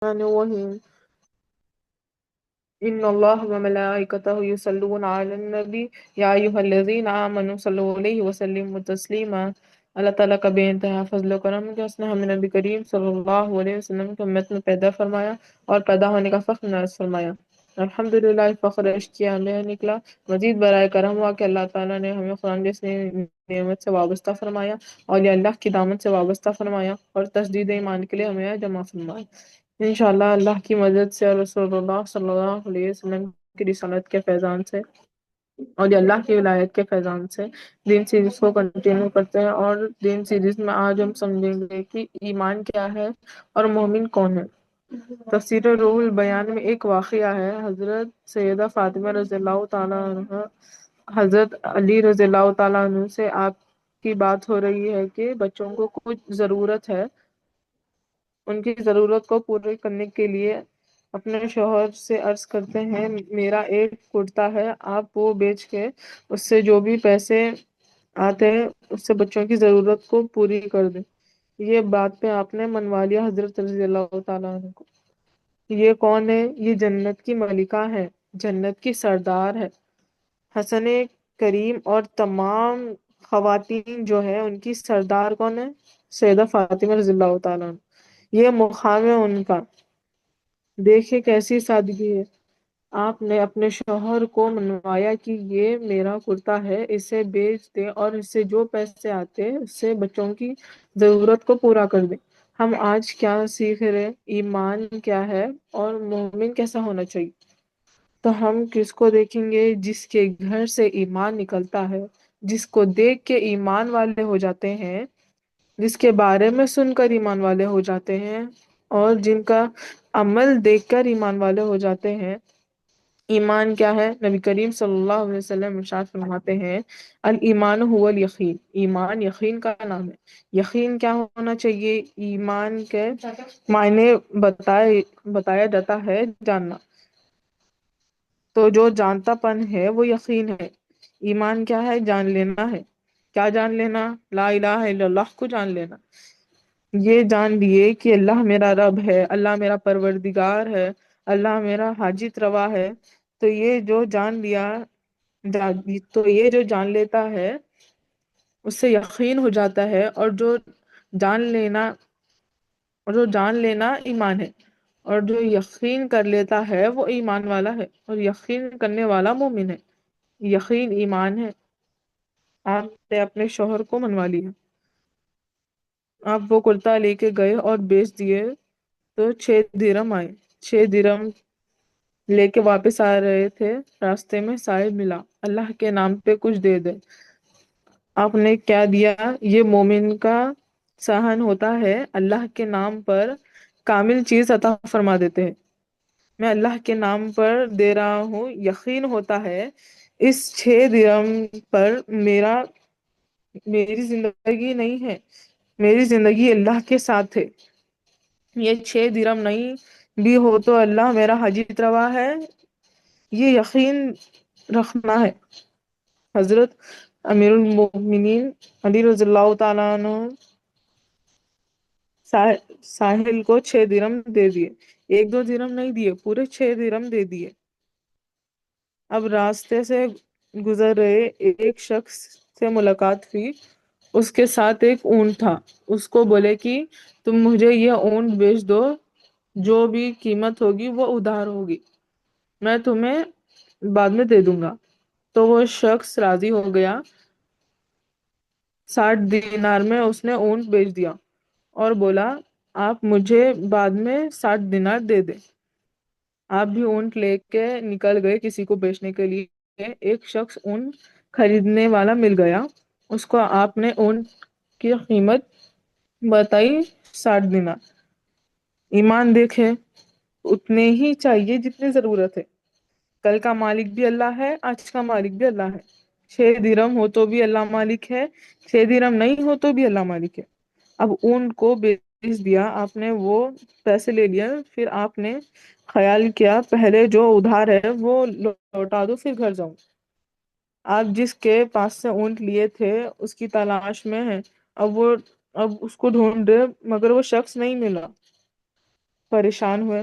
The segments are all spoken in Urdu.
الرحمن الرحيم إن الله وملائكته يصلون على النبي يا أيها الذين آمنوا صلوا عليه وسلموا تسليما اللہ تعالیٰ کا بے انتہا فضل و کرم کہ اس نے ہمیں نبی کریم صلی اللہ علیہ وسلم کی امت میں پیدا فرمایا اور پیدا ہونے کا فخر نصیب فرمایا۔ الحمدللہ فخر اشکیا میں نکلا، مزید برائے کرم ہوا کہ اللہ تعالیٰ نے ہمیں قرآن جیسی نعمت سے وابستہ فرمایا اور یہ اللہ کی دامن سے وابستہ فرمایا اور تجدید ایمان کے لیے ہمیں جمع فرمایا۔ انشاءاللہ اللہ کی مدد سے اور رسول اللہ صلی اللہ علیہ وسلم کی رسالت کے فیضان سے اور یہ اللہ کی ولایت کے فیضان سے دین سیریز کو کنٹینیو کرتے ہیں، اور دین سیریز میں آج ہم سمجھیں گے کہ ایمان کیا ہے اور مومن کون ہے۔ تفسیر روح البیان میں ایک واقعہ ہے، حضرت سیدہ فاطمہ رضی اللہ تعالیٰ عنہ حضرت علی رضی اللہ تعالیٰ عنہ سے آپ کی بات ہو رہی ہے کہ بچوں کو کچھ ضرورت ہے، ان کی ضرورت کو پورے کرنے کے لیے اپنے شوہر سے عرض کرتے ہیں میرا ایک کرتا ہے، آپ وہ بیچ کے اس سے جو بھی پیسے آتے ہیں اس سے بچوں کی ضرورت کو پوری کر دیں۔ یہ بات پہ آپ نے منوا لیا حضرت رضی اللہ تعالیٰ عنہ کو۔ یہ کون ہے؟ یہ جنت کی ملکہ ہے، جنت کی سردار ہے، حسن کریم اور تمام خواتین جو ہے ان کی سردار کون ہے؟ سیدہ فاطمہ رضی اللہ تعالیٰ عنہ۔ یہ مقام ہے ان کا، دیکھیں کیسی سادگی ہے۔ آپ نے اپنے شوہر کو منوایا کہ یہ میرا کرتا ہے، اسے بیچ دے اور اس سے جو پیسے آتے اس سے بچوں کی ضرورت کو پورا کر دیں۔ ہم آج کیا سیکھ رہے؟ ایمان کیا ہے اور مومن کیسا ہونا چاہیے۔ تو ہم کس کو دیکھیں گے؟ جس کے گھر سے ایمان نکلتا ہے، جس کو دیکھ کے ایمان والے ہو جاتے ہیں، جس کے بارے میں سن کر ایمان والے ہو جاتے ہیں اور جن کا عمل دیکھ کر ایمان والے ہو جاتے ہیں۔ ایمان کیا ہے؟ نبی کریم صلی اللہ علیہ وسلم ارشاد فرماتے ہیں الایمان هو الیقین، ایمان یقین کا نام ہے۔ یقین کیا ہونا چاہیے؟ ایمان کے معنی بتایا جاتا ہے جاننا، تو جو جانتا پن ہے وہ یقین ہے۔ ایمان کیا ہے؟ جان لینا ہے۔ کیا جان لینا؟ لا الہ الا اللہ کو جان لینا۔ یہ جان لیے کہ اللہ میرا رب ہے، اللہ میرا پروردگار ہے، اللہ میرا حاجت روا ہے۔ تو یہ جو جان لیا، تو یہ جو جان لیتا ہے اس سے یقین ہو جاتا ہے، اور جان لینا جو جان لینا ایمان ہے، اور جو یقین کر لیتا ہے وہ ایمان والا ہے، اور یقین کرنے والا مومن ہے۔ یقین ایمان ہے۔ آپ نے اپنے شوہر کو منوا لیا، آپ وہ کرتا لے کے گئے اور بیچ دیے تو 6 درہم آئے۔ 6 درہم لے کے واپس آ رہے تھے، راستے میں صاحب ملا، اللہ کے نام پہ کچھ دے دے۔ آپ نے کیا دیا؟ یہ مومن کا صحن ہوتا ہے، اللہ کے نام پر کامل چیز عطا فرما دیتے ہیں۔ میں اللہ کے نام پر دے رہا ہوں، یقین ہوتا ہے اس 6 درہم پر میری زندگی نہیں ہے، میری زندگی اللہ کے ساتھ ہے۔ یہ 6 درہم نہیں بھی ہو تو اللہ میرا حاجت روا ہے، یہ یقین رکھنا ہے۔ حضرت امیر المومنین علی رضی اللہ تعالیٰ عنہ ساحل کو 6 درہم دے دیے، 1 2 درہم نہیں دیے، پورے 6 درہم دے دیے۔ اب راستے سے گزر رہے ایک شخص سے ملاقات ہوئی، اس کے ساتھ ایک اونٹ تھا۔ اس کو بولے کہ تم مجھے یہ اونٹ بیچ دو، جو بھی قیمت ہوگی وہ ادھار ہوگی، میں تمہیں بعد میں دے دوں گا۔ تو وہ شخص راضی ہو گیا، 60 دینار میں اس نے اونٹ بیچ دیا اور بولا آپ مجھے بعد میں 60 دینار دے دیں۔ آپ بھی اونٹ لے کے نکل گئے کسی کو بیچنے کے لیے۔ ایک شخص اونٹ خریدنے والا مل گیا، اس کو آپ نے اونٹ کی قیمت بتائی 60 دینار۔ ایمان دیکھے، اتنے ہی چاہیے جتنی ضرورت ہے۔ کل کا مالک بھی اللہ ہے، آج کا مالک بھی اللہ ہے۔ 6 درہم ہو تو بھی اللہ مالک ہے، 6 درہم نہیں ہو تو بھی اللہ مالک ہے۔ اب اونٹ کو بیچ دیا آپ نے، وہ پیسے لے لیا، پھر آپ نے خیال کیا پہلے جو ادھار ہے وہ لوٹا دو پھر گھر جاؤں۔ آپ جس کے پاس سے اونٹ لیے تھے اس کی تلاش میں ہیں، اب اس کو ڈھونڈ رہے مگر وہ شخص نہیں ملا۔ پریشان ہوئے،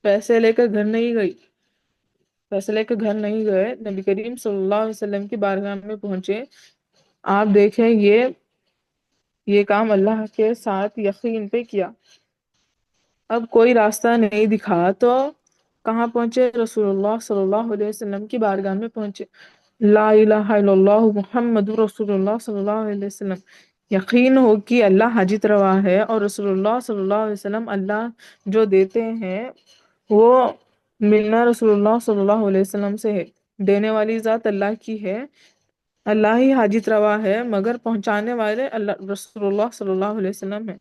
پیسے لے کر گھر نہیں گئی، پیسے لے کر گھر نہیں گئے، نبی کریم صلی اللہ علیہ وسلم کی بارگاہ میں پہنچے۔ آپ دیکھیں یہ کام اللہ کے ساتھ یقین پہ کیا۔ اب کوئی راستہ نہیں دکھا تو کہاں پہنچے؟ رسول اللہ صلی اللہ علیہ وسلم کی بارگاہ میں پہنچے۔ لا الہ الا اللہ محمد رسول اللہ صلی اللہ علیہ وسلم، یقین ہو کہ اللہ حاجت روا ہے، اور رسول اللہ صلی اللہ علیہ وسلم اللہ جو دیتے ہیں وہ ملنا رسول اللہ صلی اللہ علیہ وسلم سے ہے، دینے والی ذات اللہ کی ہے، اللہ ہی حاجت روا ہے، مگر پہنچانے والے اللہ رسول اللہ صلی اللہ علیہ وسلم ہیں۔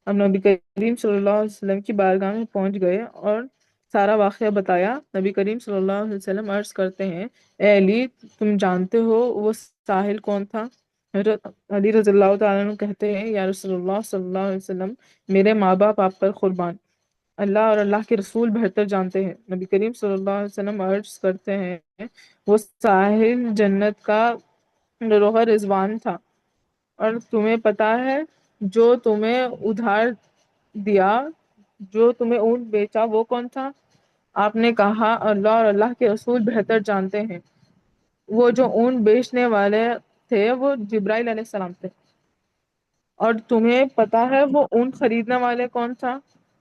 ہم نبی کریم صلی اللہ علیہ وسلم کی بارگاہ میں پہنچ گئے اور سارا واقعہ بتایا۔ نبی کریم صلی اللہ علیہ وسلم عرض کرتے ہیں، اے علی، تم جانتے ہو وہ ساحل کون تھا؟ حضرت علی رضی اللہ تعالیٰ عنہ کہتے ہیں، یا رسول اللہ صلی اللہ علیہ وسلم، میرے ماں باپ آپ پر قربان، اللہ اور اللہ کے رسول بہتر جانتے ہیں۔ نبی کریم صلی اللہ علیہ وسلم عرض کرتے ہیں، وہ ساحل جنت کا روح رضوان تھا، اور تمہیں پتا ہے جو تمہیں ادھار دیا، جو تمہیں اونٹ بیچا، وہ کون تھا؟ آپ نے کہا، اللہ اور اللہ کے رسول بہتر جانتے ہیں۔ وہ جو اونٹ بیچنے والے تھے وہ جبرائیل علیہ السلام تھے۔ اور تمہیں پتا ہے وہ اونٹ خریدنے والے کون تھا؟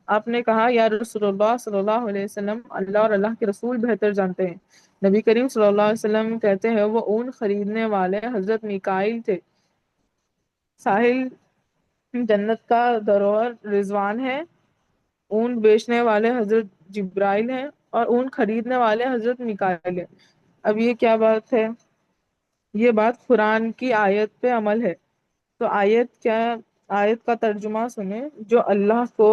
آپ نے کہا، یا رسول اللہ صلی اللہ علیہ وسلم، اللہ اور اللہ کے رسول بہتر جانتے ہیں۔ نبی کریم صلی اللہ علیہ وسلم کہتے ہیں، وہ اونٹ خریدنے والے حضرت میکائیل تھے۔ ساحل جنت کا دروہر رضوان ہے، اونٹ بیچنے والے حضرت جبرائیل ہیں، اور اونٹ خریدنے والے حضرت میکائیل ہیں۔ اب یہ کیا بات ہے؟ یہ بات قرآن کی آیت پہ عمل ہے۔ تو آیت کا ترجمہ سنیں، جو اللہ کو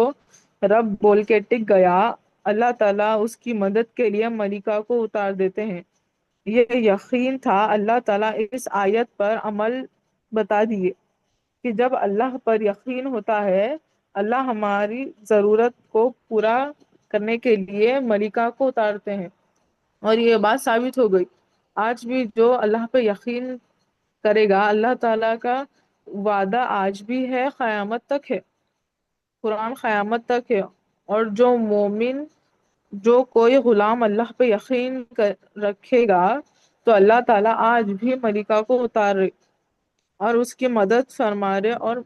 رب بول کے ٹک گیا، اللہ تعالیٰ اس کی مدد کے لیے ملائکہ کو اتار دیتے ہیں۔ یہ یقین تھا، اللہ تعالیٰ اس آیت پر عمل بتا دیے کہ جب اللہ پر یقین ہوتا ہے، اللہ ہماری ضرورت کو پورا کرنے کے لیے ملائکہ کو اتارتے ہیں، اور یہ بات ثابت ہو گئی۔ آج بھی جو اللہ پہ یقین کرے گا، اللہ تعالیٰ کا وعدہ آج بھی ہے، قیامت تک ہے، قرآن قیامت تک ہے۔ اور جو مومن، جو کوئی غلام اللہ پہ یقین رکھے گا تو اللہ تعالیٰ آج بھی ملائکہ کو اتارے اور اس کی مدد فرما رہے، اور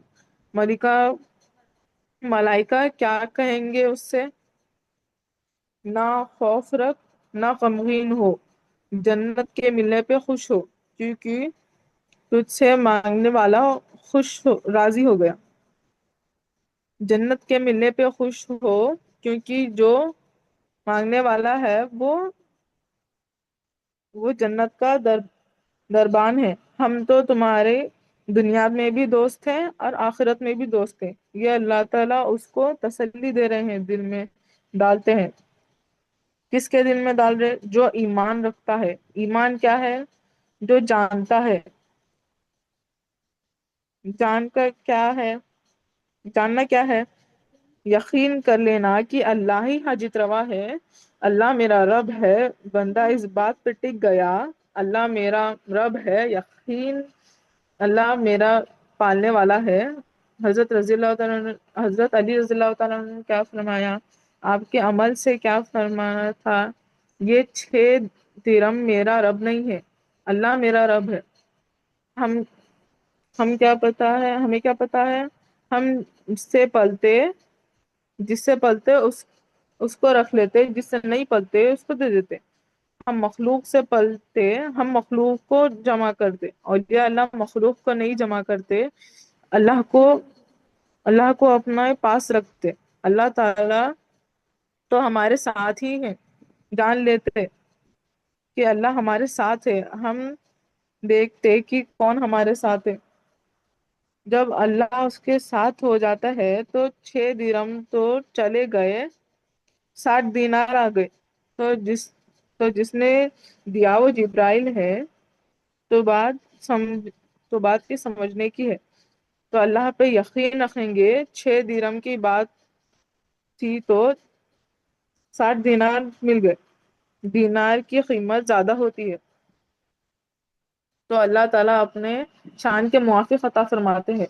ملائکہ کیا کہیں گے اس سے؟ نہ خوف رکھ، نہ غمگین ہو، جنت کے ملنے پہ خوش ہو، کیونکہ تجھ سے مانگنے والا راضی ہو گیا۔ جنت کے ملنے پہ خوش ہو، کیونکہ جو مانگنے والا ہے وہ جنت کا دربان ہے۔ ہم تو تمہارے دنیا میں بھی دوست ہیں اور آخرت میں بھی دوست ہیں۔ یہ اللہ تعالیٰ اس کو تسلی دے رہے ہیں، دل میں ڈالتے ہیں۔ کس کے دل میں ڈال رہے؟ جو ایمان رکھتا ہے۔ ایمان کیا ہے؟ جو جانتا ہے۔ جان کر کیا ہے؟ جاننا کیا ہے؟ یقین کر لینا کہ اللہ ہی حاجت روا ہے، اللہ میرا رب ہے۔ بندہ اس بات پہ ٹک گیا، اللہ میرا رب ہے، یقین اللہ میرا پالنے والا ہے۔ حضرت علی رضی اللہ تعالیٰ عنہ نے کیا فرمایا؟ آپ کے عمل سے کیا فرمانا تھا؟ یہ 6 درم میرا رب نہیں ہے، اللہ میرا رب ہے۔ ہم کیا پتا ہے؟ ہمیں کیا پتا ہے؟ ہم جس سے پلتے اس کو رکھ لیتے، جس سے نہیں پلتے اس کو دے دیتے۔ ہم مخلوق سے پلتے، ہم مخلوق کو جمع کرتے، اور یہ اللہ مخلوق کو نہیں جمع کرتے، اللہ کو اپنے پاس رکھتے۔ اللہ تعالیٰ تو ہمارے ساتھ ہی ہیں، جان لیتے کہ اللہ ہمارے ساتھ ہے، ہم دیکھتے کہ کون ہمارے ساتھ ہے۔ جب اللہ اس کے ساتھ ہو جاتا ہے تو 6 درم تو چلے گئے، 60 دینار آ گئے۔ تو جس نے دیا وہ جبرائیل ہے، تو بات کی سمجھنے کی ہے۔ تو اللہ پہ یقین رکھیں گے۔ 6 درم کی بات تھی تو 60 دینار مل گئے۔ دینار کی قیمت زیادہ ہوتی ہے، تو اللہ تعالیٰ اپنے شان کے موافق عطا فرماتے ہیں۔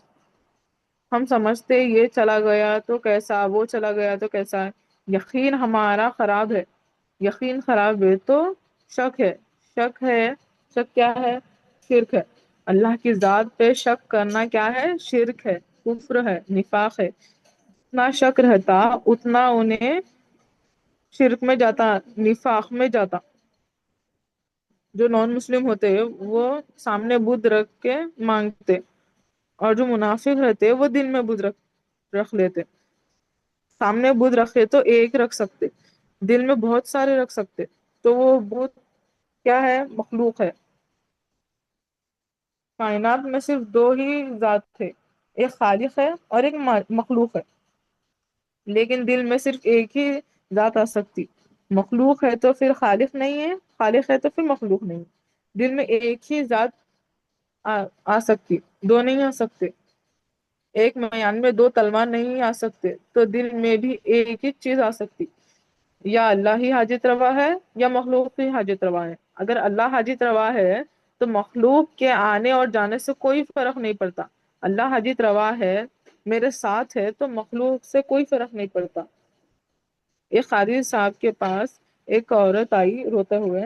ہم سمجھتے یہ چلا گیا تو کیسا، وہ چلا گیا تو کیسا ہے، یقین ہمارا خراب ہے، یقین خراب ہے تو شک ہے، شک ہے، شک کیا ہے؟ شرک ہے۔ اللہ کی ذات پہ شک کرنا کیا ہے؟ شرک ہے، کفر ہے، نفاق ہے۔ اتنا شک رہتا اتنا انہیں شرک میں جاتا، نفاق میں جاتا۔ جو نان مسلم ہوتے وہ سامنے بت رکھ کے مانگتے، اور جو منافق رہتے وہ دل میں بت رکھ لیتے۔ سامنے بت رکھے تو ایک رکھ سکتے، دل میں بہت سارے رکھ سکتے، تو وہ بت کیا ہے؟ مخلوق ہے۔ کائنات میں صرف دو ہی ذات تھے، ایک خالق ہے اور ایک مخلوق ہے، لیکن دل میں صرف ایک ہی ذات آ سکتی۔ مخلوق ہے تو پھر خالق نہیں ہے، خالق ہے تو پھر مخلوق نہیں۔ دل میں ایک ہی ذات آ سکتی، دو نہیں آ سکتے۔ ایک میان میں دو تلوار نہیں آ سکتے، تو دل میں بھی ایک ہی چیز آ سکتی، یا اللہ ہی حاجت روا ہے یا مخلوق ہی حاجت روا ہے۔ اگر اللہ حاجت روا ہے تو مخلوق کے آنے اور جانے سے کوئی فرق نہیں پڑتا۔ اللہ حاجت روا ہے، میرے ساتھ ہے، تو مخلوق سے کوئی فرق نہیں پڑتا۔ ایک قاضی صاحب کے پاس ایک عورت آئی روتے ہوئے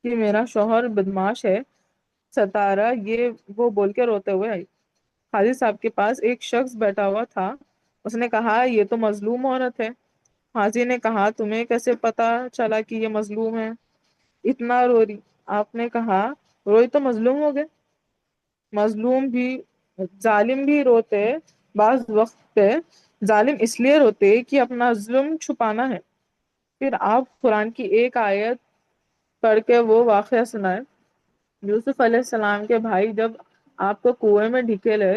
کہ میرا شوہر بدماش ہے، ستارہ یہ وہ بول کے روتے ہوئے آئی۔ قاضی صاحب کے پاس ایک شخص بیٹھا ہوا تھا، اس نے کہا یہ تو مظلوم عورت ہے۔ قاضی نے کہا تمہیں کیسے پتا چلا کہ یہ مظلوم ہے، اتنا رو رہی؟ آپ نے کہا روئی تو مظلوم ہو گئے۔ مظلوم بھی، ظالم بھی روتے بعض وقت پہ، ظالم اس لیے روتے کہ اپنا ظلم چھپانا ہے۔ پھر آپ قرآن کی ایک آیت پڑھ کے وہ واقعہ سنائے۔ یوسف علیہ السلام کے بھائی جب آپ کو کنویں میں ڈھکیلے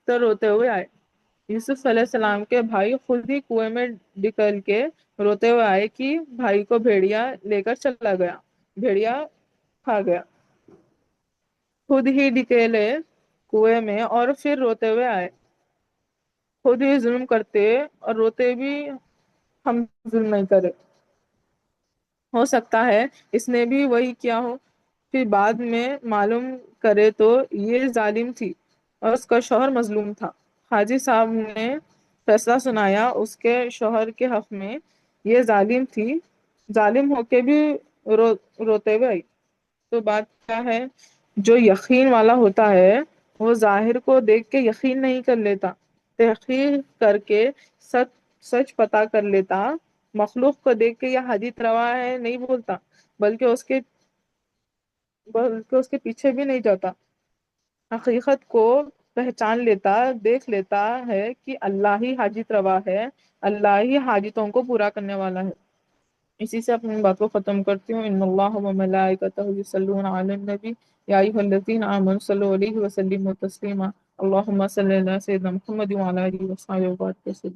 تو روتے ہوئے آئے۔ یوسف علیہ السلام کے بھائی خود ہی کنویں میں ڈکل کے روتے ہوئے آئے کہ بھائی کو بھیڑیا لے کر چلا گیا، بھیڑیا کھا گیا۔ خود ہی ڈکیلے کنویں میں اور پھر روتے ہوئے آئے۔ خود ہی ظلم کرتے اور روتے بھی ہم ظلم نہیں کرے۔ ہو سکتا ہے اس نے بھی وہی کیا ہو، پھر بعد میں معلوم کرے تو یہ ظالم تھی اور اس کا شوہر مظلوم تھا۔ حاجی صاحب نے فیصلہ سنایا اس کے شوہر کے حق میں، یہ ظالم تھی، ظالم ہو کے بھی روتے ہوئے آئی۔ تو بات کیا ہے؟ جو یقین والا ہوتا ہے وہ ظاہر کو دیکھ کے یقین نہیں کر لیتا، تحقیق کر کے سچ سچ پتا کر لیتا۔ مخلوق کو دیکھ کے یہ حدیث روا ہے نہیں بولتا، بلکہ اس کے پیچھے بھی نہیں جاتا۔ حقیقت کو پہچان لیتا، دیکھ لیتا ہے کہ اللہ ہی حاجت روا ہے، اللہ ہی حاجتوں کو پورا کرنے والا ہے۔ اسی سے اپنی بات کو ختم کرتی ہوں۔ ان اللہ و ملائکتہ یصلون علی النبی یا ایھا الذین آمنوا صلوا علیہ وسلموا تسلیما۔ اللہم صلی علی سیدنا محمد وعلی آلہ وصحبہ وبارک وسلم۔